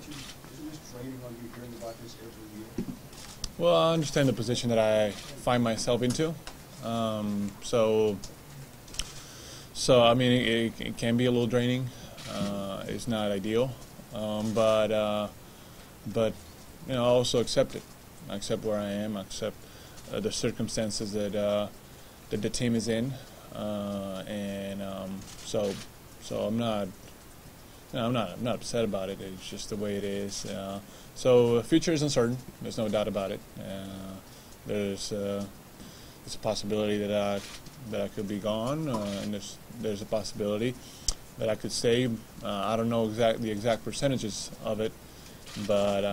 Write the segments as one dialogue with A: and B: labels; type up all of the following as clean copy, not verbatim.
A: isn't this draining on you hearing about this every year?
B: Well, I understand the position that I find myself into. So I mean, it can be a little draining. It's not ideal, but you know, I also accept it. I accept where I am. I accept the circumstances that that the team is in, so I'm not. No, I'm not upset about it. It's just the way it is. So the future is uncertain. There's no doubt about it. There's a possibility that I could be gone, and there's a possibility that I could stay. I don't know the exact percentages of it, but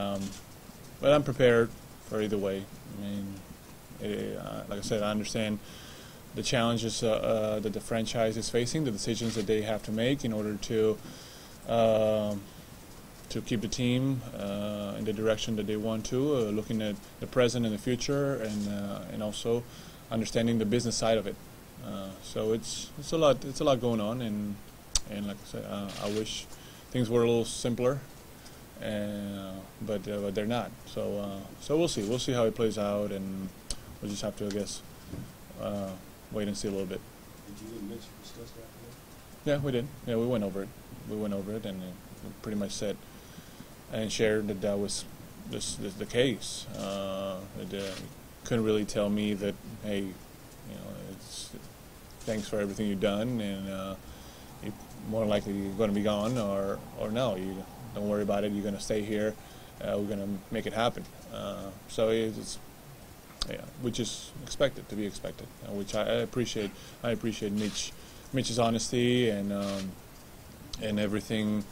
B: I'm prepared for either way. I mean, like I said, I understand the challenges that the franchise is facing, the decisions that they have to make in order to keep the team in the direction that they want to, looking at the present and the future, and also understanding the business side of it. So it's a lot going on, and like I said, I wish things were a little simpler, but they're not. So we'll see how it plays out, and we'll just have to, I guess, wait and see a little bit.
A: Did you and Mitch discuss that today?
B: Yeah, we did. Yeah, we went over it. And we pretty much said and shared that was the case. Couldn't really tell me that, hey, you know, thanks for everything you've done, and you're more likely going to be gone, or no, you don't worry about it. You're going to stay here. We're going to make it happen. So it's which is expected to be expected, which I appreciate. I appreciate Mitch's honesty and everything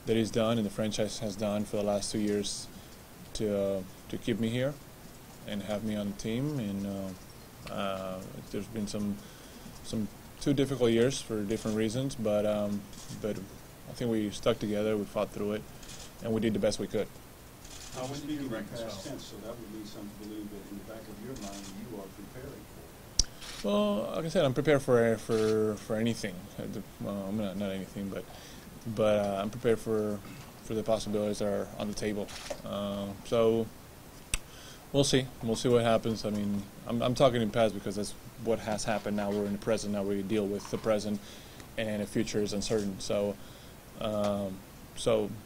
B: that he's done and the franchise has done for the last 2 years to keep me here and have me on the team. And there's been some 2 difficult years for different reasons, but I think we stuck together, we fought through it, and we did the best we could.
A: I was speaking in past tense, so that would lead some to believe that in the back of your mind you are preparing for it.
B: Well, like I said, I'm prepared for anything. Well, I'm not anything, but I'm prepared for the possibilities that are on the table. So we'll see. We'll see what happens. I mean, I'm talking in past because that's what has happened. Now we're in the present. Now we deal with the present, and the future is uncertain. So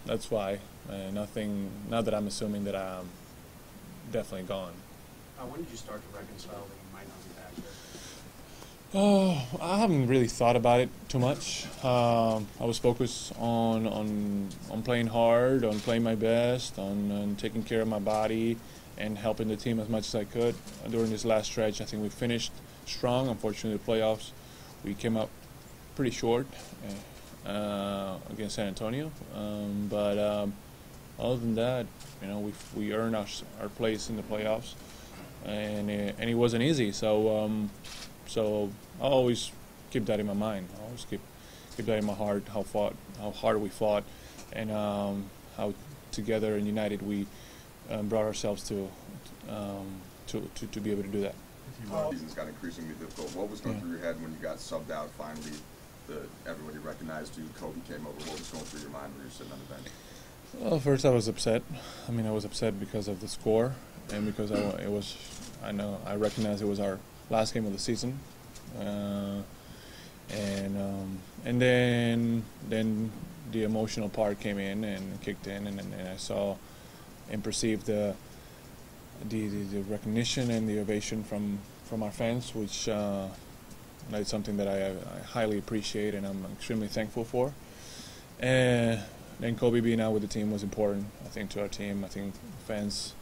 B: that's why. Not that I'm assuming that I'm definitely gone.
A: When did you start to reconcile that you might not be back there?
B: Oh, I haven't really thought about it too much. I was focused on playing hard, on playing my best, on taking care of my body, and helping the team as much as I could. During this last stretch, I think we finished strong. Unfortunately, the playoffs, we came up pretty short against San Antonio. But other than that, you know, we earned our place in the playoffs, and it wasn't easy. So I'll always keep that in my mind. I always keep that in my heart. How hard we fought, and how together and united we brought ourselves to be able to do that.
C: The season's got increasingly difficult. What was going through your head when you got subbed out finally? Everybody recognized you. Kobe came over. What was going through your mind when you were sitting on the bench?
B: Well, first I was upset. I mean, I was upset because of the score, and because I recognized it was our last game of the season, and then the emotional part came in and kicked in, and I saw and perceived the recognition and the ovation from our fans, which that's something that I highly appreciate and I'm extremely thankful for. And then Kobe being out with the team was important, I think, to our team. I think fans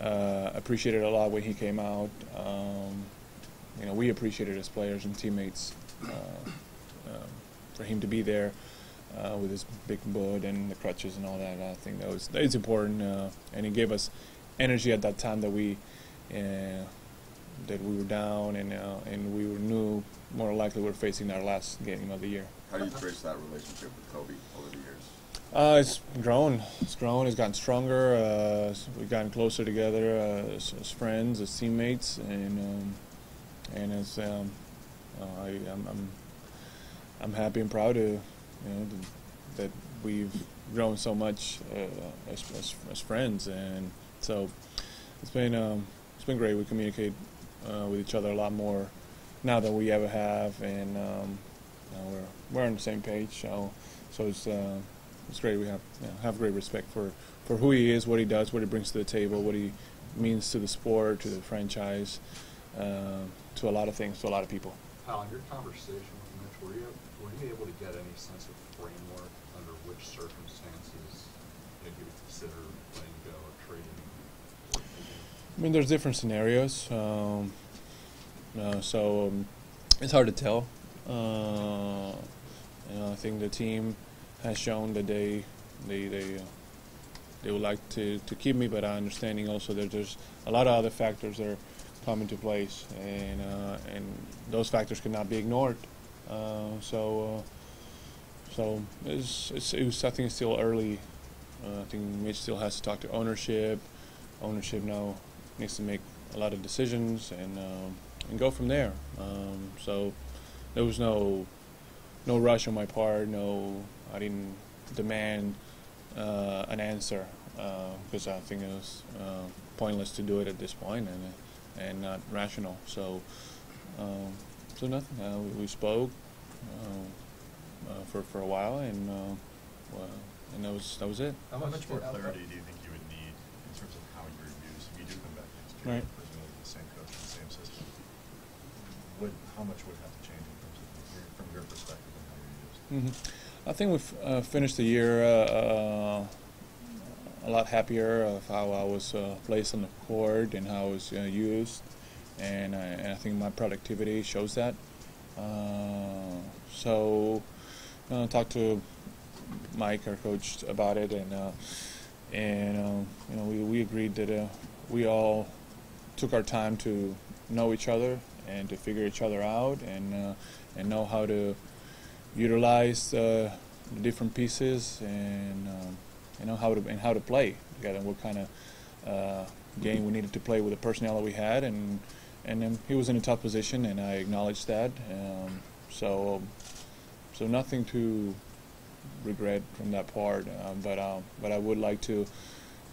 B: appreciated it a lot when he came out. You know, we appreciated as players and teammates for him to be there with his big boot and the crutches and all that. I think it's important, and he gave us energy at that time that we were down, and we knew more likely we were facing our last game of the year.
C: How do you trace that relationship with Kobe over the years?
B: It's grown. It's gotten stronger. We've gotten closer together as friends, as teammates, and as I'm happy and proud that we've grown so much as friends, and so it's been great. We communicate with each other a lot more now than we ever have, and we're on the same page. So it's great. We have great respect for who he is, what he does, what he brings to the table, what he means to the sport, to the franchise, to a lot of things, to a lot of people.
D: Hal, in your conversation with Mitch, were you able to get any sense of framework under which circumstances you would consider letting go or trading?
B: I mean, there's different scenarios, so it's hard to tell. I think the team has shown that they would like to keep me, but I'm understanding also that there's a lot of other factors that are come into place, and those factors cannot be ignored. So it was. I think it's still early. I think Mitch still has to talk to ownership. Ownership now needs to make a lot of decisions and go from there. So there was no rush on my part. I didn't demand an answer because I think it was pointless to do it at this point and not rational. So nothing. We spoke for a while, and that was it.
E: How much more clarity do you think you would need in terms of how you reviews if you do come back next year?
B: Right.
E: Presumably the same coach, the same system. How much would have to change in terms of from your perspective and how you're used?
B: I think we've finished the year a lot happier of how I was placed on the court and how I was used, and I think my productivity shows that. So talked to Mike, our coach, about it, and we agreed that we all took our time to know each other and to figure each other out and know how to utilize the different pieces and how to play together, what kind of game we needed to play with the personnel that we had, and he was in a tough position, and I acknowledged that. So nothing to regret from that part, but I would like to,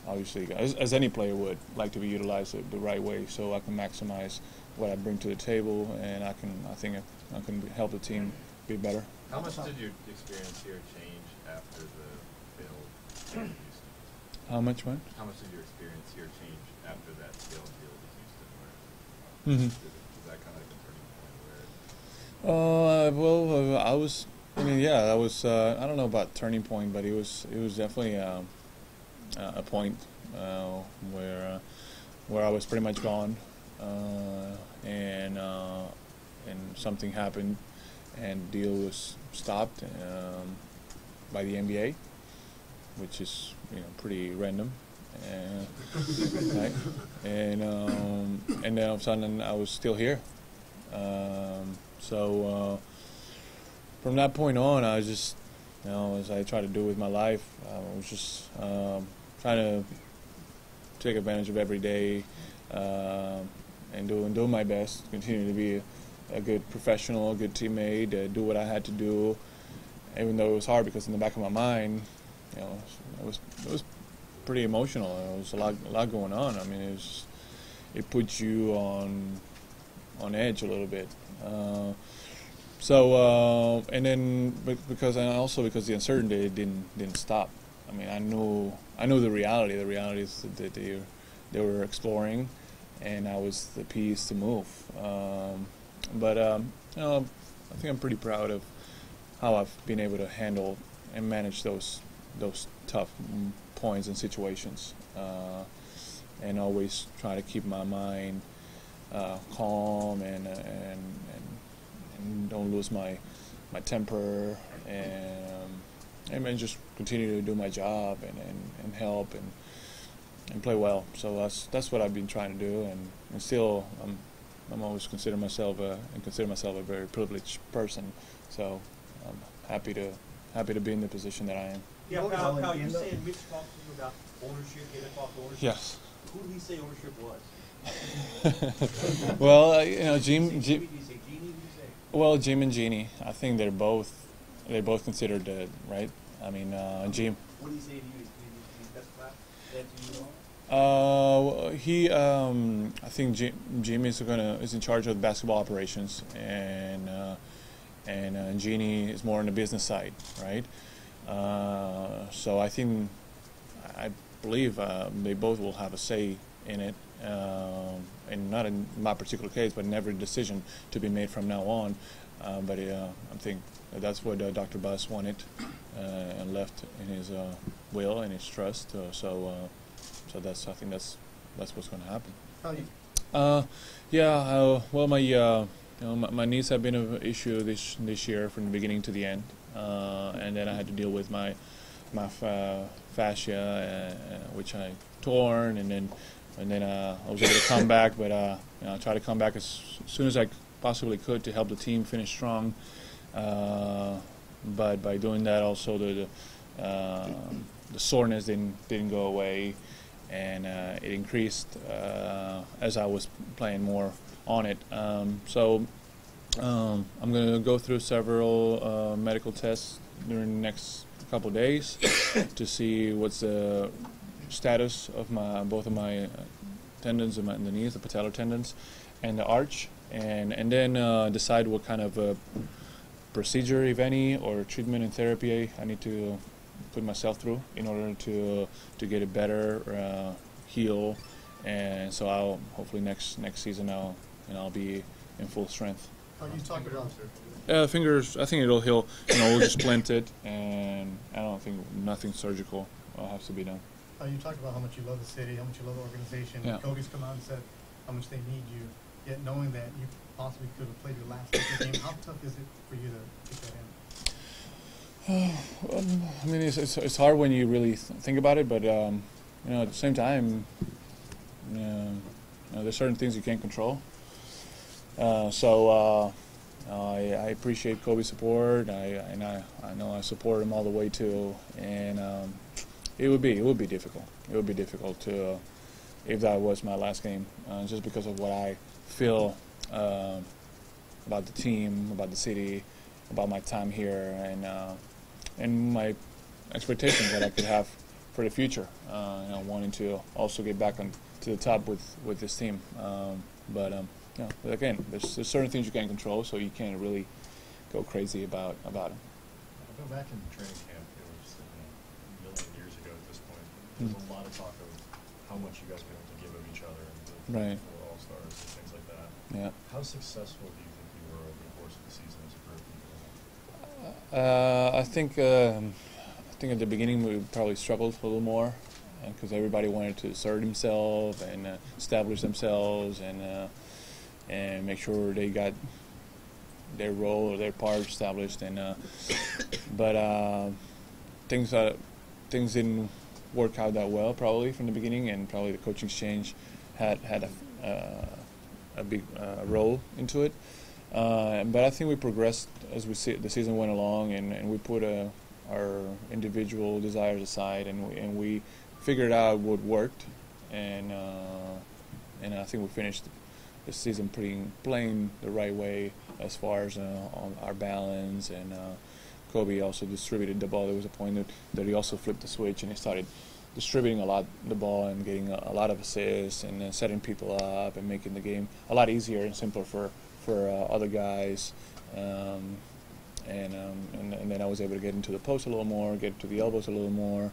B: obviously, as any player would, like to be utilized the right way, so I can maximize what I bring to the table, and I think I can help the team be better.
F: How much did your experience here change after the failed deal with Houston?
B: How much, what?
F: How much did your experience here change after that failed deal with Houston?
B: Mm-hmm.
F: Was that kind of like a turning point where?
B: I was. I mean, yeah, that was. I don't know about turning point, but it was definitely a point where I was pretty much gone, and something happened, and the deal was stopped by the NBA, which is pretty random, right? And then all of a sudden I was still here. So from that point on, I was just, as I try to do with my life, I was just trying to take advantage of every day and do my best, continue to be a good professional, a good teammate, do what I had to do, even though it was hard because in the back of my mind, it was pretty emotional. There was a lot going on. I mean, it puts you on edge a little bit. And then because the uncertainty didn't stop. I mean, I knew the reality. The reality is that they were exploring, and I was the piece to move. But I think I'm pretty proud of how I've been able to handle and manage those tough points and situations, and always try to keep my mind calm and don't lose my temper, and just continue to do my job and help and play well. So that's what I've been trying to do, and still I'm always consider myself a very privileged person. So I'm happy to be in the position that I am.
G: Yeah, Pal, you said Mitch talked to you about ownership, getting off ownership.
B: Yes.
G: Who did he say ownership was?
B: Well,
G: Jim.
B: Jim.
G: Did you say Jeannie? Who did you say?
B: Well, Jim and Jeannie. I think they're both considered right. I mean, Jim
G: What do you say to you? Is he best class? That you know?
B: I think Jimmy is in charge of the basketball operations, and Jeannie is more on the business side, right? So I believe they both will have a say in it, and not in my particular case, but in every decision to be made from now on. But I think that's what Dr. Buss wanted and left in his will and his trust. So I think that's what's going to happen. Well, my knees have been an issue this year from the beginning to the end, and then I had to deal with my fascia, which I torn, and then I was able to come back, but I tried to come back as soon as I possibly could to help the team finish strong. But by doing that, also the soreness didn't go away, and it increased as I was playing more on it. So I'm going to go through several medical tests during the next couple of days to see what's the status of both of my tendons in the knees, the patellar tendons, and the arch, and then decide what kind of procedure, if any, or treatment and therapy I need to put myself through in order to get it better, heal, and so I'll hopefully next season I'll be in full strength.
E: You talked about
B: Fingers, I think it'll heal. We'll just splint it, and I don't think nothing surgical has to be done.
E: You talked about how much you love the city, how much you love the organization.
B: Yeah.
E: Kobe's come out and said how much they need you. Yet knowing that you possibly could have played your last game, how tough is it for you to get that in?
B: I mean, it's hard when you really think about it, but at the same time, there's certain things you can't control. So I appreciate Kobe's support. I know I support him all the way too, and it would be difficult. It would be difficult to if that was my last game, just because of what I feel about the team, about the city, about my time here, and my expectations that I could have for the future. Wanting to also get back to the top with this team. But again, there's certain things you can't control, so you can't really go crazy about them.
E: I go back in training camp. It was a million years ago at this point. There was a lot of talk of how much you guys were able to give of each other, and the
B: Right.
E: four All-Stars and things like that.
B: Yeah.
E: How successful do you think you were over the course of the season as a group?
B: I think at the beginning we probably struggled a little more because everybody wanted to assert themselves and establish themselves and make sure they got their role or their part established. But things didn't work out that well probably from the beginning, and probably the coaching change had a big role into it. But I think we progressed as the season went along, and we put our individual desires aside, and we figured out what worked, and I think we finished the season playing the right way as far as on our balance, and Kobe also distributed the ball. There was a point that he also flipped the switch and he started distributing a lot the ball and getting a lot of assists and setting people up and making the game a lot easier and simpler for other guys. And then I was able to get into the post a little more, get to the elbows a little more,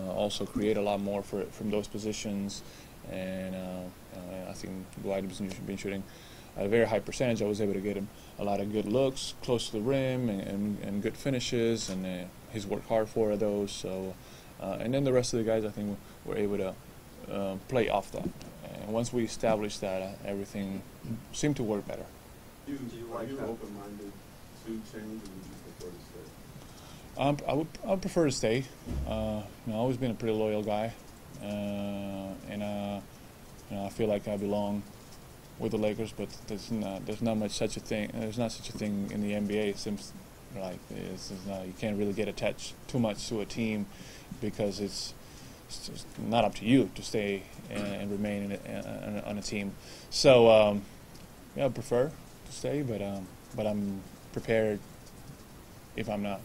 B: also create a lot more from those positions. And I think Dwight has been shooting at a very high percentage. I was able to get him a lot of good looks close to the rim and good finishes, and he's worked hard for those. So, and then the rest of the guys, I think, were able to play off that. And once we established that, everything seemed to work better.
A: Are you open-minded to change, or would you prefer to stay?
B: I would prefer to stay. I've always been a pretty loyal guy, and I feel like I belong with the Lakers. But there's not such a thing in the NBA. It seems like you can't really get attached too much to a team because it's just not up to you to stay and remain on a team. So I prefer to stay, but I'm prepared if I'm not.